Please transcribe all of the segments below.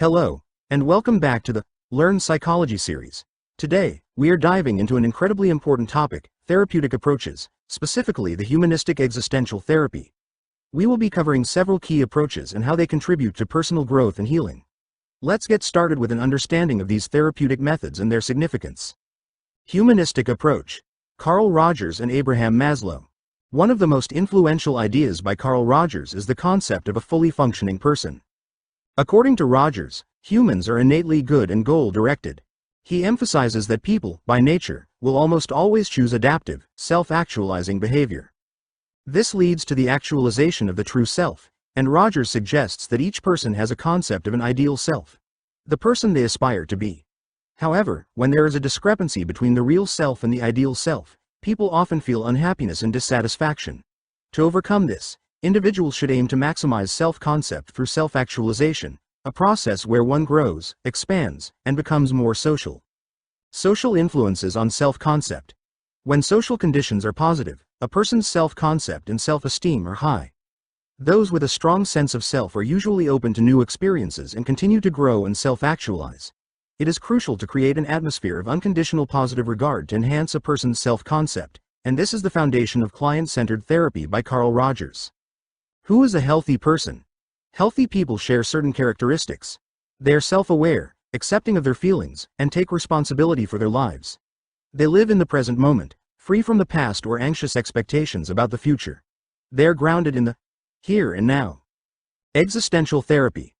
Hello, and welcome back to the Learn Psychology series. Today, we are diving into an incredibly important topic, therapeutic approaches, specifically the humanistic existential therapy. We will be covering several key approaches and how they contribute to personal growth and healing. Let's get started with an understanding of these therapeutic methods and their significance. Humanistic approach. Carl Rogers and Abraham Maslow. One of the most influential ideas by Carl Rogers is the concept of a fully functioning person. According to Rogers, humans are innately good and goal-directed. He emphasizes that people, by nature, will almost always choose adaptive, self-actualizing behavior. This leads to the actualization of the true self, and Rogers suggests that each person has a concept of an ideal self, the person they aspire to be. However, when there is a discrepancy between the real self and the ideal self, people often feel unhappiness and dissatisfaction. To overcome this, individuals should aim to maximize self-concept through self-actualization, a process where one grows, expands, and becomes more social. Social influences on self-concept. When social conditions are positive, a person's self-concept and self-esteem are high. Those with a strong sense of self are usually open to new experiences and continue to grow and self-actualize. It is crucial to create an atmosphere of unconditional positive regard to enhance a person's self-concept, and this is the foundation of client-centered therapy by Carl Rogers. Who is a healthy person? Healthy people share certain characteristics. They are self-aware, accepting of their feelings, and take responsibility for their lives. They live in the present moment, free from the past or anxious expectations about the future. They are grounded in the here and now. Existential therapy.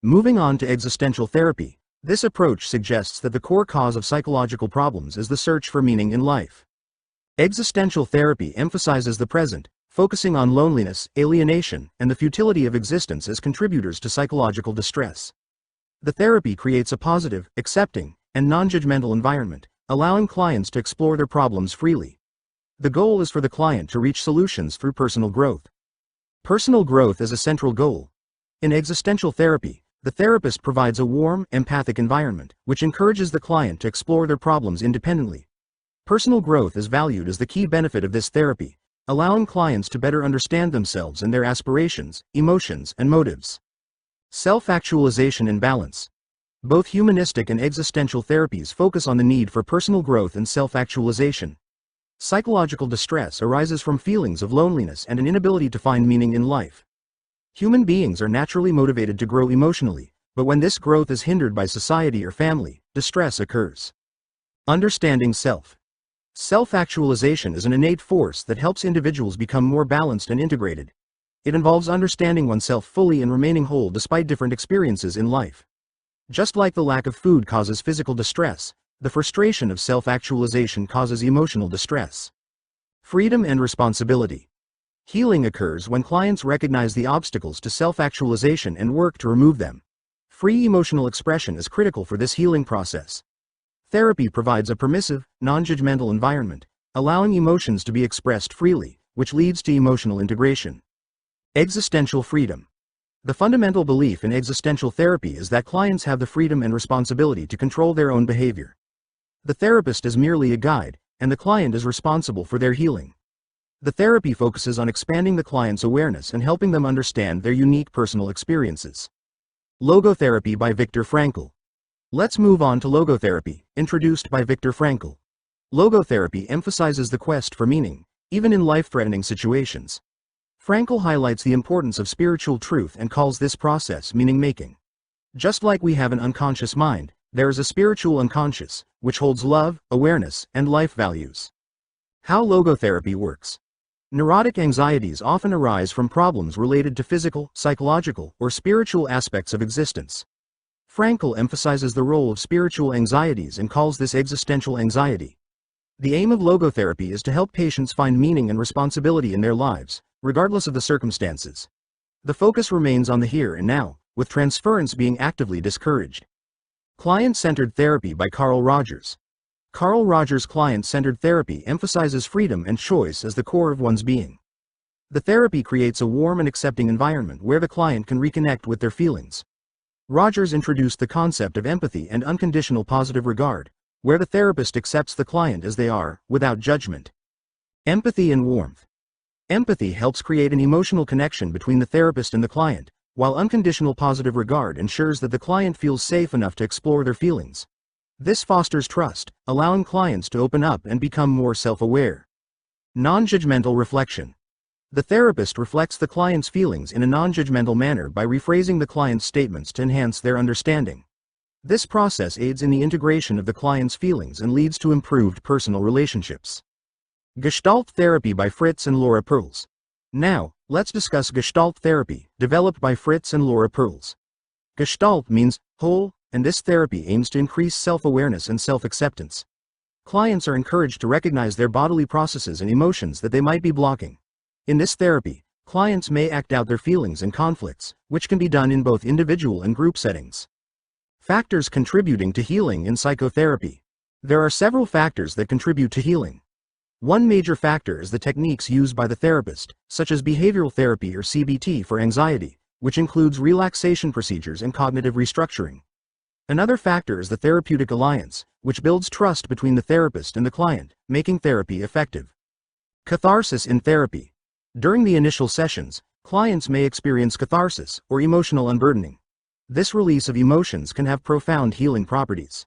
Moving on to existential therapy, this approach suggests that the core cause of psychological problems is the search for meaning in life. Existential therapy emphasizes the present, focusing on loneliness, alienation, and the futility of existence as contributors to psychological distress. The therapy creates a positive, accepting, and non-judgmental environment, allowing clients to explore their problems freely. The goal is for the client to reach solutions through personal growth. Personal growth is a central goal. In existential therapy, the therapist provides a warm, empathic environment, which encourages the client to explore their problems independently. Personal growth is valued as the key benefit of this therapy, allowing clients to better understand themselves and their aspirations, emotions, and motives. Self-actualization and balance. Both humanistic and existential therapies focus on the need for personal growth and self-actualization. Psychological distress arises from feelings of loneliness and an inability to find meaning in life. Human beings are naturally motivated to grow emotionally, but when this growth is hindered by society or family, distress occurs. Understanding self. Self-actualization is an innate force that helps individuals become more balanced and integrated. It involves understanding oneself fully and remaining whole despite different experiences in life. Just like the lack of food causes physical distress, the frustration of self-actualization causes emotional distress. Freedom and responsibility. Healing occurs when clients recognize the obstacles to self-actualization and work to remove them. Free emotional expression is critical for this healing process. Therapy provides a permissive, non-judgmental environment, allowing emotions to be expressed freely, which leads to emotional integration. Existential freedom. The fundamental belief in existential therapy is that clients have the freedom and responsibility to control their own behavior. The therapist is merely a guide, and the client is responsible for their healing. The therapy focuses on expanding the client's awareness and helping them understand their unique personal experiences. Logotherapy by Viktor Frankl. Let's move on to logotherapy, introduced by Viktor Frankl. Logotherapy emphasizes the quest for meaning, even in life-threatening situations. Frankl highlights the importance of spiritual truth and calls this process meaning-making. Just like we have an unconscious mind, there is a spiritual unconscious, which holds love, awareness, and life values. How logotherapy works. Neurotic anxieties often arise from problems related to physical, psychological, or spiritual aspects of existence. Frankl emphasizes the role of spiritual anxieties and calls this existential anxiety. The aim of logotherapy is to help patients find meaning and responsibility in their lives, regardless of the circumstances. The focus remains on the here and now, with transference being actively discouraged. Client-centered therapy by Carl Rogers. Carl Rogers' client-centered therapy emphasizes freedom and choice as the core of one's being. The therapy creates a warm and accepting environment where the client can reconnect with their feelings. Rogers introduced the concept of empathy and unconditional positive regard, where the therapist accepts the client as they are, without judgment. Empathy and warmth. Empathy helps create an emotional connection between the therapist and the client, while unconditional positive regard ensures that the client feels safe enough to explore their feelings. This fosters trust, allowing clients to open up and become more self-aware. Non-judgmental reflection. The therapist reflects the client's feelings in a non-judgmental manner by rephrasing the client's statements to enhance their understanding. This process aids in the integration of the client's feelings and leads to improved personal relationships. Gestalt therapy by Fritz and Laura Perls. Now, let's discuss Gestalt therapy, developed by Fritz and Laura Perls. Gestalt means whole, and this therapy aims to increase self-awareness and self-acceptance. Clients are encouraged to recognize their bodily processes and emotions that they might be blocking. In this therapy, clients may act out their feelings and conflicts, which can be done in both individual and group settings. Factors contributing to healing in psychotherapy. There are several factors that contribute to healing. One major factor is the techniques used by the therapist, such as behavioral therapy or CBT for anxiety, which includes relaxation procedures and cognitive restructuring. Another factor is the therapeutic alliance, which builds trust between the therapist and the client, making therapy effective. Catharsis in therapy. During the initial sessions, clients may experience catharsis, or emotional unburdening. This release of emotions can have profound healing properties.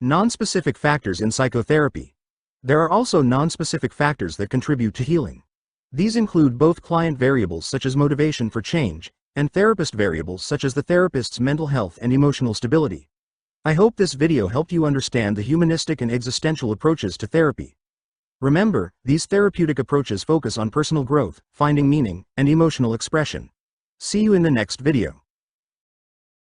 Non-specific factors in psychotherapy. There are also non-specific factors that contribute to healing. These include both client variables such as motivation for change, and therapist variables such as the therapist's mental health and emotional stability. I hope this video helped you understand the humanistic and existential approaches to therapy. Remember, these therapeutic approaches focus on personal growth, finding meaning, and emotional expression. See you in the next video.